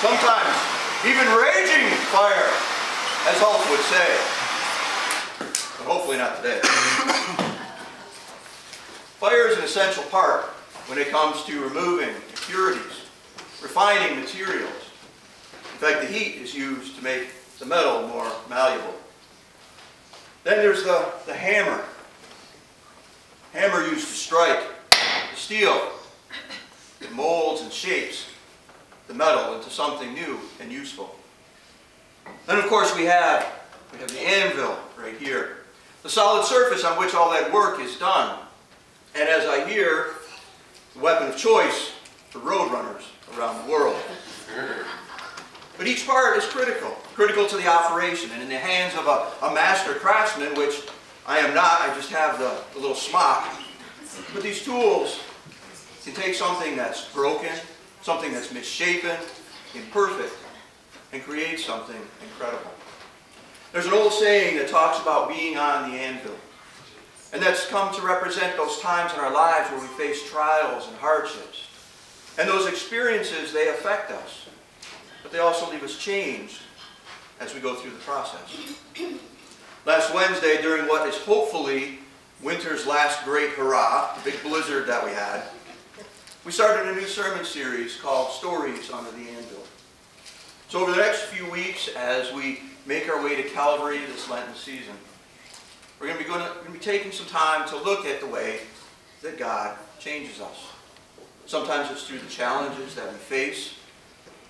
sometimes even raging fire, as Hulk would say. But hopefully not today. Fire is an essential part when it comes to removing impurities, refining materials. In fact, the heat is used to make the metal more malleable. Then there's the hammer. Hammer used to strike the steel. It molds and shapes the metal into something new and useful. Then of course we have the anvil right here. The solid surface on which all that work is done. And as I hear, the weapon of choice for road runners around the world. But each part is critical to the operation, and in the hands of a master craftsman, which I am not, I just have the little smock. But these tools can take something that's broken, something that's misshapen, imperfect, and create something incredible. There's an old saying that talks about being on the anvil. And that's come to represent those times in our lives where we face trials and hardships. And those experiences, they affect us. But they also leave us changed as we go through the process. Last Wednesday, during what is hopefully winter's last great hurrah, the big blizzard that we had, we started a new sermon series called Stories Under the Anvil. So over the next few weeks, as we make our way to Calvary this Lenten season, we're going to be taking some time to look at the way that God changes us. Sometimes it's through the challenges that we face.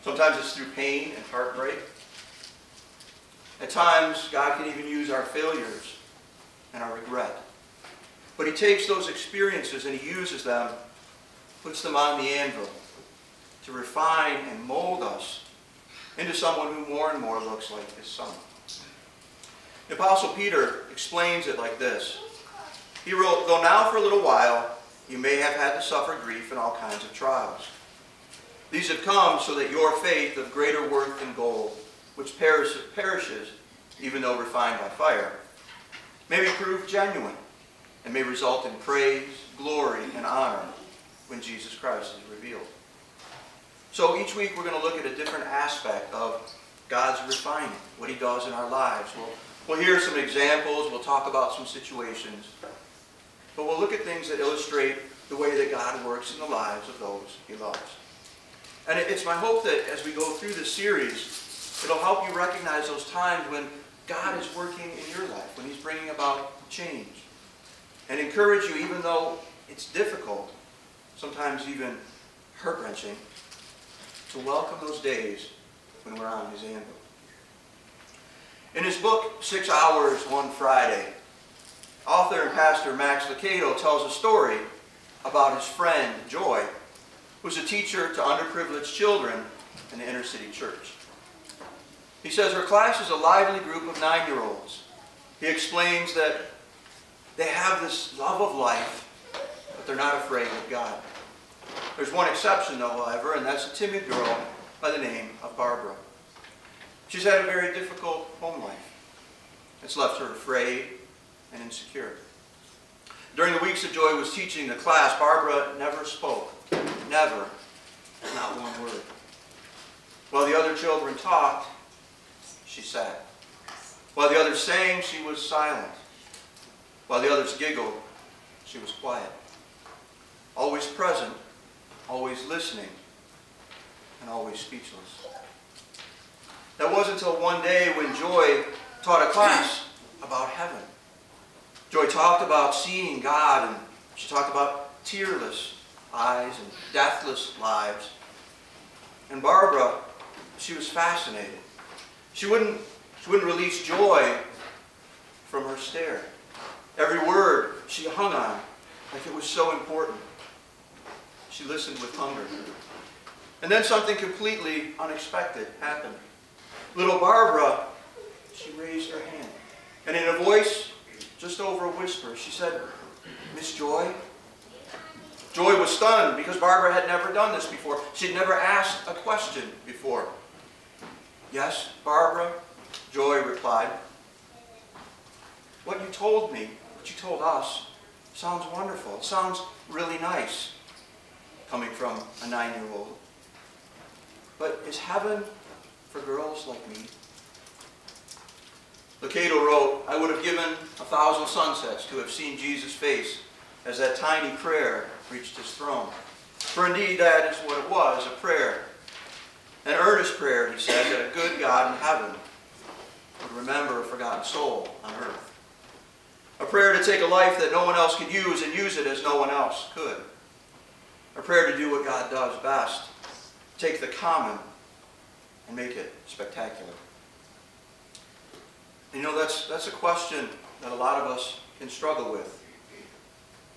Sometimes it's through pain and heartbreak. At times, God can even use our failures and our regret. But He takes those experiences and He uses them, puts them on the anvil to refine and mold us into someone who more and more looks like His Son. The Apostle Peter explains it like this. He wrote, "Though now for a little while you may have had to suffer grief in all kinds of trials. These have come so that your faith of greater worth than gold, which perishes even though refined by fire, may be proved genuine and may result in praise, glory, and honor when Jesus Christ is revealed." So each week we're going to look at a different aspect of God's refining, what He does in our lives. We'll hear some examples, we'll talk about some situations, but we'll look at things that illustrate the way that God works in the lives of those He loves. And it's my hope that as we go through this series, it'll help you recognize those times when God is working in your life, when He's bringing about change. And encourage you, even though it's difficult, sometimes even heart-wrenching, to welcome those days when we're on His anvil. In his book, 6 Hours, One Friday, author and pastor Max Lucado tells a story about his friend, Joy, who's a teacher to underprivileged children in the inner city church. He says her class is a lively group of 9-year-olds. He explains that they have this love of life, but they're not afraid of God. There's one exception, though, however, and that's a timid girl by the name of Barbara. She's had a very difficult home life. It's left her afraid and insecure. During the weeks that Joy was teaching the class, Barbara never spoke. Never. Not one word. While the other children talked, she sat. While the others sang, she was silent. While the others giggled, she was quiet. Always present, always listening, and always speechless. That wasn't until one day when Joy taught a class about heaven. Joy talked about seeing God, and she talked about tearless eyes and deathless lives. And Barbara, she was fascinated. She wouldn't release Joy from her stare. Every word she hung on like it was so important. She listened with hunger. And then something completely unexpected happened. Little Barbara, she raised her hand. And in a voice just over a whisper, she said, "Miss Joy?" Joy was stunned because Barbara had never done this before. She'd never asked a question before. "Yes, Barbara," Joy replied. "What you told me, what you told us, sounds wonderful. It sounds really nice," coming from a 9-year-old. But is heaven for girls like me? Cato wrote, "I would have given 1,000 sunsets to have seen Jesus' face as that tiny prayer reached his throne. For indeed that is what it was, a prayer. An earnest prayer," he said, "that a good God in heaven would remember a forgotten soul on earth. A prayer to take a life that no one else could use and use it as no one else could. A prayer to do what God does best, take the common and make it spectacular." And you know, that's a question that a lot of us can struggle with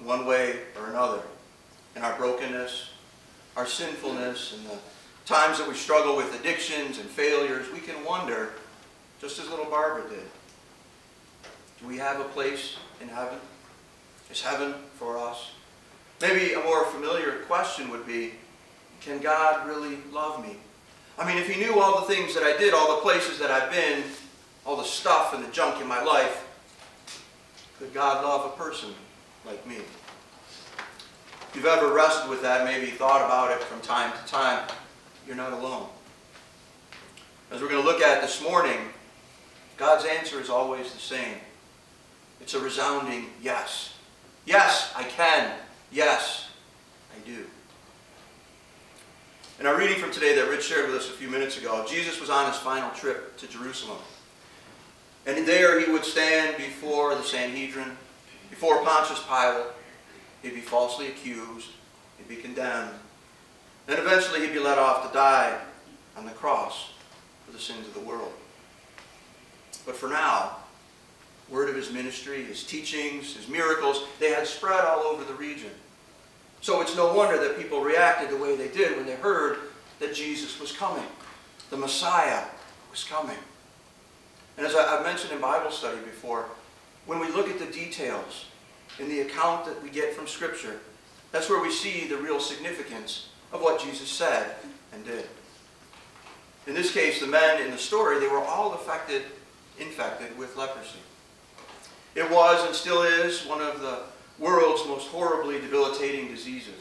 in one way or another. In our brokenness, our sinfulness, and the times that we struggle with addictions and failures, we can wonder, just as little Barbara did, do we have a place in heaven? Is heaven for us? Maybe a more familiar question would be, can God really love me? I mean, if he knew all the things that I did, all the places that I've been, all the stuff and the junk in my life, could God love a person like me? If you've ever wrestled with that, maybe thought about it from time to time, you're not alone. As we're going to look at this morning, God's answer is always the same. It's a resounding yes. Yes, I can. Yes, I do. In our reading from today that Rich shared with us a few minutes ago, Jesus was on his final trip to Jerusalem. And there he would stand before the Sanhedrin, before Pontius Pilate. He'd be falsely accused. He'd be condemned. And eventually he'd be led off to die on the cross for the sins of the world. But for now, word of his ministry, his teachings, his miracles, they had spread all over the region. So it's no wonder that people reacted the way they did when they heard that Jesus was coming. The Messiah was coming. And as I've mentioned in Bible study before, when we look at the details in the account that we get from Scripture, that's where we see the real significance of what Jesus said and did. In this case, the men in the story, they were all infected with leprosy. It was and still is one of the world's most horribly debilitating diseases.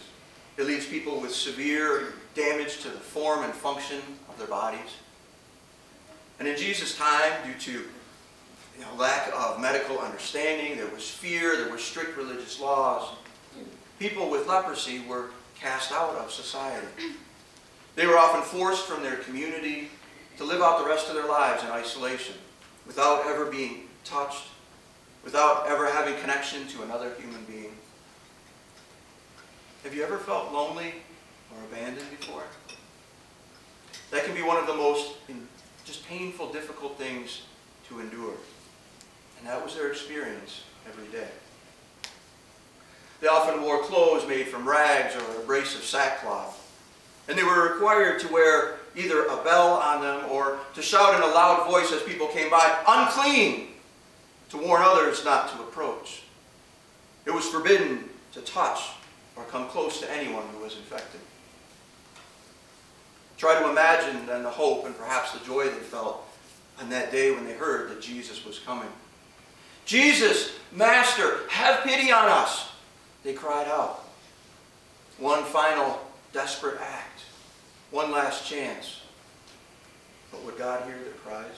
It leaves people with severe damage to the form and function of their bodies. And in Jesus' time, due to lack of medical understanding, there was fear, there were strict religious laws. People with leprosy were cast out of society. They were often forced from their community to live out the rest of their lives in isolation, without ever being touched, without ever having connection to another human being. Have you ever felt lonely or abandoned before? That can be one of the most just painful, difficult things to endure. And that was their experience every day. They often wore clothes made from rags or a brace of sackcloth. And they were required to wear either a bell on them or to shout in a loud voice as people came by, "Unclean!" to warn others not to approach. It was forbidden to touch or come close to anyone who was infected. Try to imagine then the hope and perhaps the joy they felt on that day when they heard that Jesus was coming. "Jesus, Master, have pity on us!" they cried out. One final desperate act. One last chance. But would God hear their cries?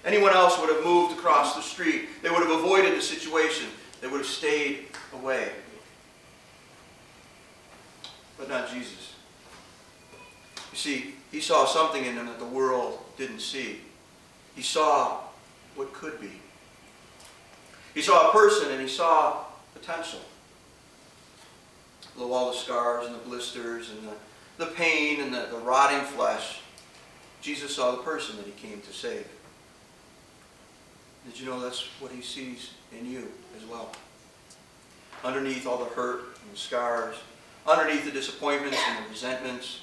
Anyone else would have moved across the street. They would have avoided the situation. They would have stayed away. But not Jesus. You see, he saw something in them that the world didn't see. He saw what could be. He saw a person and he saw potential. Though all the scars and the blisters and the pain and the rotting flesh, Jesus saw the person that he came to save. Did you know that's what he sees in you as well? Underneath all the hurt and the scars, underneath the disappointments and the resentments,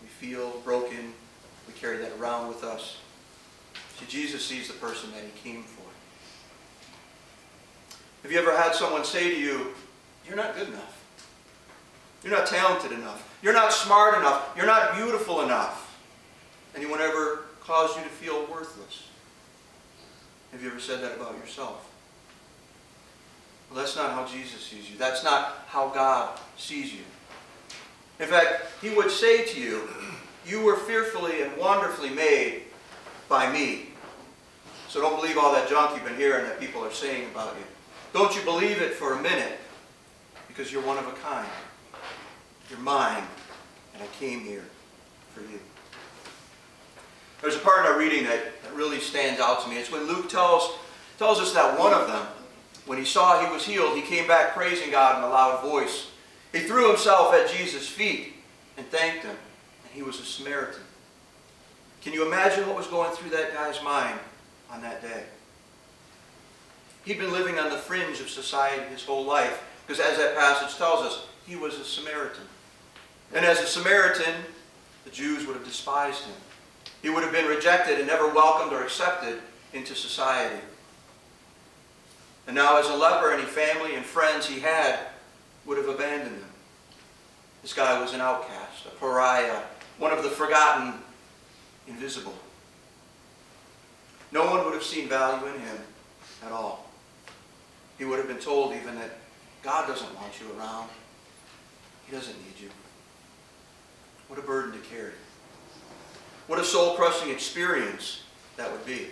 we feel broken. We carry that around with us. See, Jesus sees the person that he came for. Have you ever had someone say to you, "You're not good enough. You're not talented enough. You're not smart enough. You're not beautiful enough"? Anyone ever caused you to feel worthless? Have you ever said that about yourself? Well, that's not how Jesus sees you. That's not how God sees you. In fact, he would say to you, you were fearfully and wonderfully made by me. So don't believe all that junk you've been hearing that people are saying about you. Don't you believe it for a minute, because you're one of a kind. You're mine, and I came here for you. There's a part in our reading that really stands out to me. It's when Luke tells us that one of them, when he saw he was healed, he came back praising God in a loud voice. He threw himself at Jesus' feet and thanked him. And he was a Samaritan. Can you imagine what was going through that guy's mind on that day? He'd been living on the fringe of society his whole life, because as that passage tells us, he was a Samaritan. And as a Samaritan, the Jews would have despised him. He would have been rejected and never welcomed or accepted into society. And now as a leper, any family and friends he had would have abandoned him. This guy was an outcast, a pariah, one of the forgotten, invisible. No one would have seen value in him at all. He would have been told even that God doesn't want you around. He doesn't need you. What a burden to carry. What a soul-crushing experience that would be.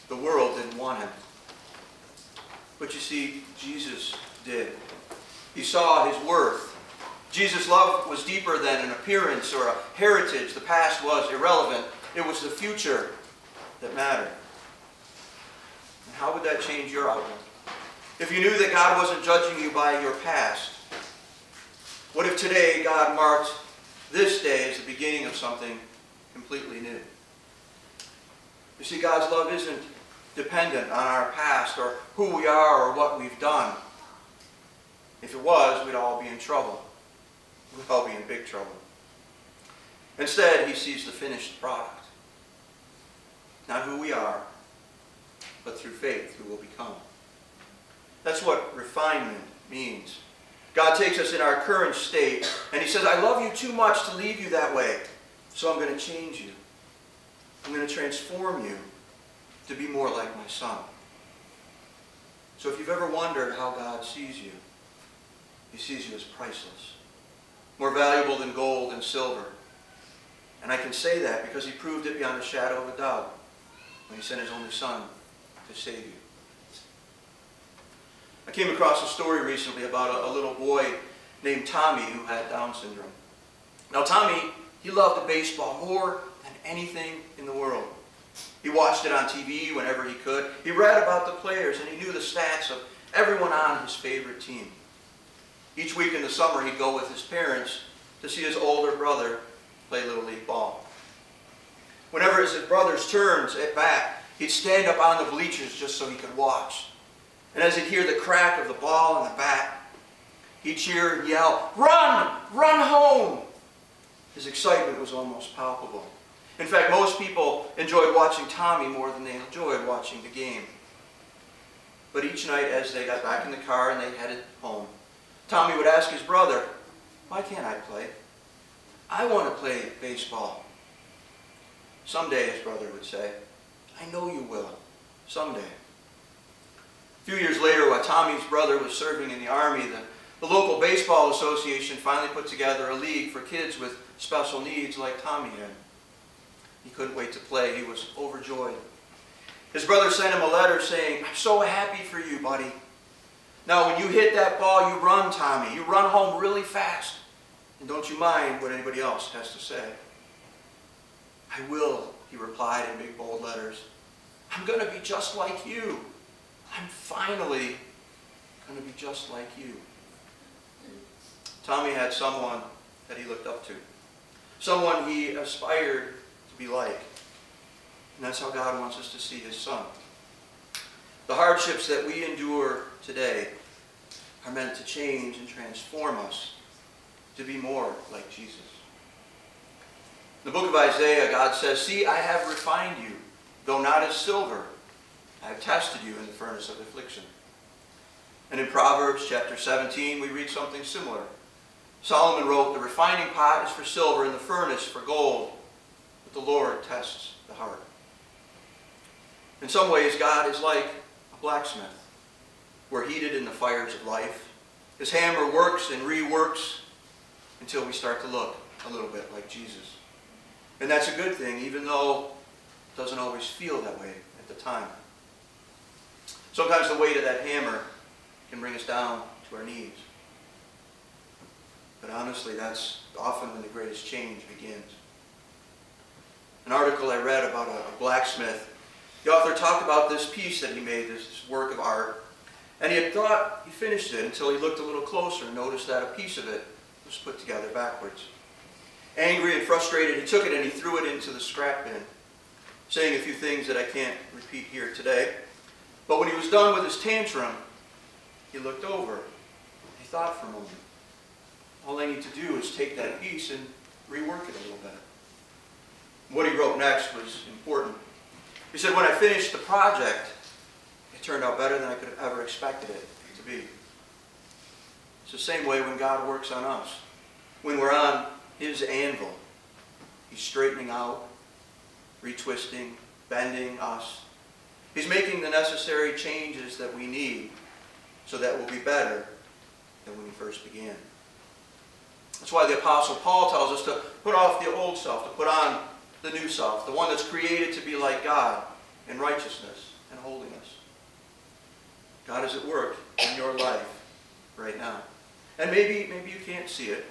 The world didn't want him. But you see, Jesus did. He saw his worth. Jesus' love was deeper than an appearance or a heritage. The past was irrelevant. It was the future that mattered. And how would that change your outlook? If you knew that God wasn't judging you by your past, what if today God marked this day as the beginning of something completely new? You see, God's love isn't dependent on our past or who we are or what we've done. If it was, we'd all be in trouble. We'd all be in big trouble. Instead, he sees the finished product. Not who we are, but through faith who we'll become. That's what refinement means. God takes us in our current state, and he says, I love you too much to leave you that way, so I'm going to change you. I'm going to transform you to be more like my Son. So if you've ever wondered how God sees you, he sees you as priceless, more valuable than gold and silver. And I can say that because he proved it beyond a shadow of a doubt when he sent his only Son to save you. I came across a story recently about a little boy named Tommy who had Down syndrome. Now Tommy, he loved baseball more than anything in the world. He watched it on TV whenever he could. He read about the players and he knew the stats of everyone on his favorite team. Each week in the summer he'd go with his parents to see his older brother play Little League ball. Whenever his brother's turns at bat, he'd stand up on the bleachers just so he could watch. And as he'd hear the crack of the ball and the bat, he'd cheer and yell, "Run! Run home!" His excitement was almost palpable. In fact, most people enjoyed watching Tommy more than they enjoyed watching the game. But each night as they got back in the car and they headed home, Tommy would ask his brother, "Why can't I play? I want to play baseball." "Someday," his brother would say. "I know you will. Someday." A few years later, while Tommy's brother was serving in the Army, the local baseball association finally put together a league for kids with special needs like Tommy had. He couldn't wait to play. He was overjoyed. His brother sent him a letter saying, "I'm so happy for you, buddy. Now, when you hit that ball, you run, Tommy. You run home really fast. And don't you mind what anybody else has to say." "I will," he replied in big, bold letters. "I'm going to be just like you. I'm finally going to be just like you." Tommy had someone that he looked up to. Someone he aspired to be like. And that's how God wants us to see his Son. The hardships that we endure today are meant to change and transform us to be more like Jesus. In the book of Isaiah, God says, "See, I have refined you, though not as silver. I have tested you in the furnace of affliction." And in Proverbs chapter 17, we read something similar. Solomon wrote, "The refining pot is for silver and the furnace for gold, but the Lord tests the heart." In some ways, God is like a blacksmith. We're heated in the fires of life. His hammer works and reworks, until we start to look a little bit like Jesus. And that's a good thing, even though it doesn't always feel that way at the time. Sometimes the weight of that hammer can bring us down to our knees. But honestly, that's often when the greatest change begins. An article I read about a blacksmith, the author talked about this piece that he made, this work of art, and he had thought he finished it until he looked a little closer and noticed that a piece of it was put together backwards. Angry and frustrated, he took it and he threw it into the scrap bin, saying a few things that I can't repeat here today. But when he was done with his tantrum, he looked over. He thought for a moment, all I need to do is take that piece and rework it a little bit. What he wrote next was important. He said, when I finished the project, it turned out better than I could have ever expected it to be. It's the same way when God works on us. When we're on His anvil, He's straightening out, retwisting, bending us. He's making the necessary changes that we need so that we'll be better than when He first began. That's why the Apostle Paul tells us to put off the old self, to put on the new self, the one that's created to be like God in righteousness and holiness. God is at work in your life right now. And maybe you can't see it.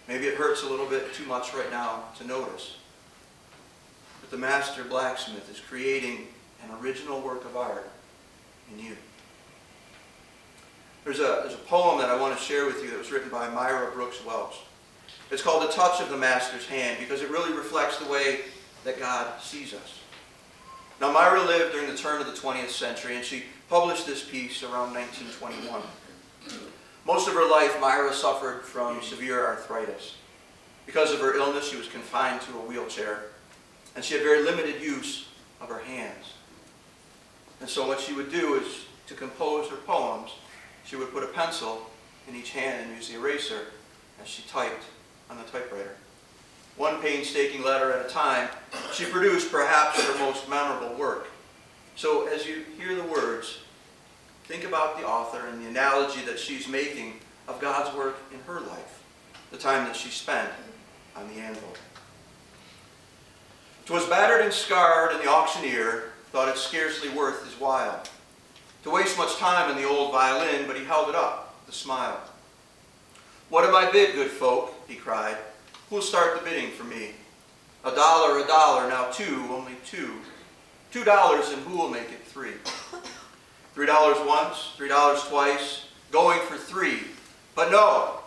Maybe it hurts a little bit too much right now to notice. But the master blacksmith is creating an original work of art in you. There's a poem that I want to share with you that was written by Myra Brooks Welch. It's called The Touch of the Master's Hand because it really reflects the way that God sees us. Now, Myra lived during the turn of the 20th century, and she published this piece around 1921. Most of her life, Myra suffered from severe arthritis. Because of her illness, she was confined to a wheelchair, and she had very limited use of her hands. And so what she would do is, to compose her poems, she would put a pencil in each hand and use the eraser as she typed on the typewriter. One painstaking letter at a time, she produced perhaps her most memorable work. So as you hear the words, think about the author and the analogy that she's making of God's work in her life, the time that she spent on the anvil. "'Twas battered and scarred, and the auctioneer thought it scarcely worth his while to waste much time on the old violin, but he held it up with a smile. "'What am I bid, good folk?' he cried. "'Who'll start the bidding for me? $1, $1, now two, only two. $2, and who'll make it three? $3 once, $3 twice, going for $3. But no!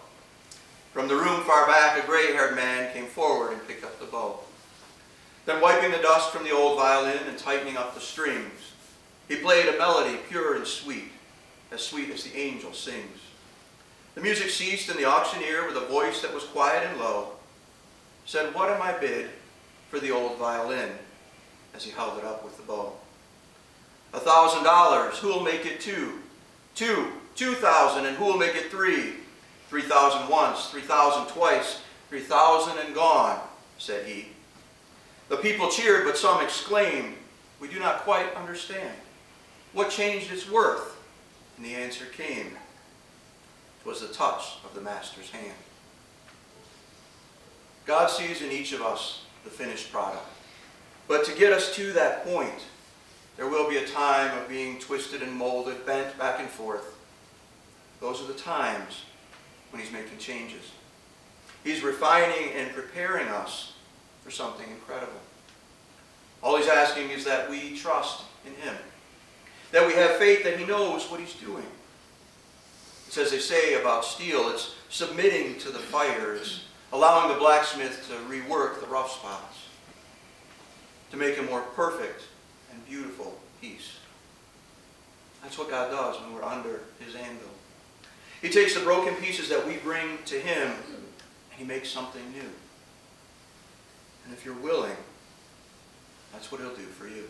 From the room far back, a gray-haired man came forward and picked up the bow. Then wiping the dust from the old violin and tightening up the strings, he played a melody pure and sweet as the angel sings. The music ceased, and the auctioneer, with a voice that was quiet and low, said, "What am I bid for the old violin?" as he held it up with the bow. $1,000, who'll make it two? $2,000, and who'll make it three? $3,000 once, $3,000 twice, $3,000 and gone, said he. The people cheered, but some exclaimed, "We do not quite understand. What changed its worth?" And the answer came. It was the touch of the master's hand. God sees in each of us the finished product. But to get us to that point, there will be a time of being twisted and molded, bent back and forth. Those are the times when He's making changes. He's refining and preparing us for something incredible. All He's asking is that we trust in Him, that we have faith that He knows what He's doing. It's as they say about steel, it's submitting to the fire, it's allowing the blacksmith to rework the rough spots, to make a more perfect and beautiful piece. That's what God does when we're under His anvil. He takes the broken pieces that we bring to Him and He makes something new. And if you're willing, that's what He'll do for you.